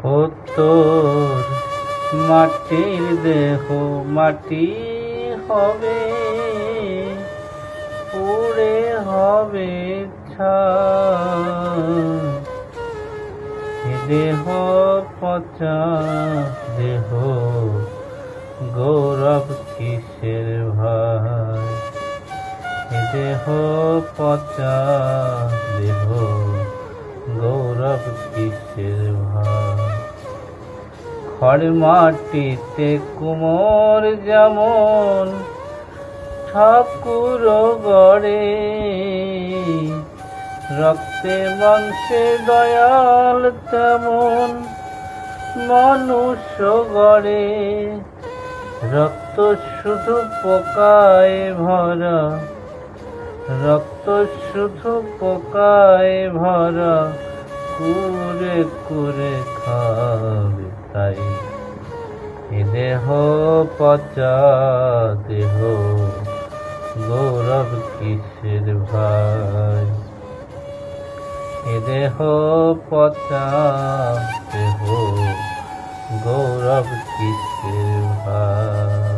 ও তোর মাটির দেহ মাটি হবে, পুড়ে হবে ছাই। দেহ পচা দেহ, গৌরব কিসের ভাই? দেহ পচা দেহ, গৌরব কিসের ভাই? খড় মাটিতে কুমোর যেমন ঠাকুর গড়ে, রক্তে মাংসে দয়াল তেমন মনুষ্য গড়ে। রক্ত শুধু পোকায় ভরা, রক্ত শুধু পোকায় ভরা, কুরে কুরে খাবে তাই। এ দেহ পচা দেহ, গৌরব কিসের ভাই? এ দেহ পচা দেহ, গৌরব কিসের ভাই?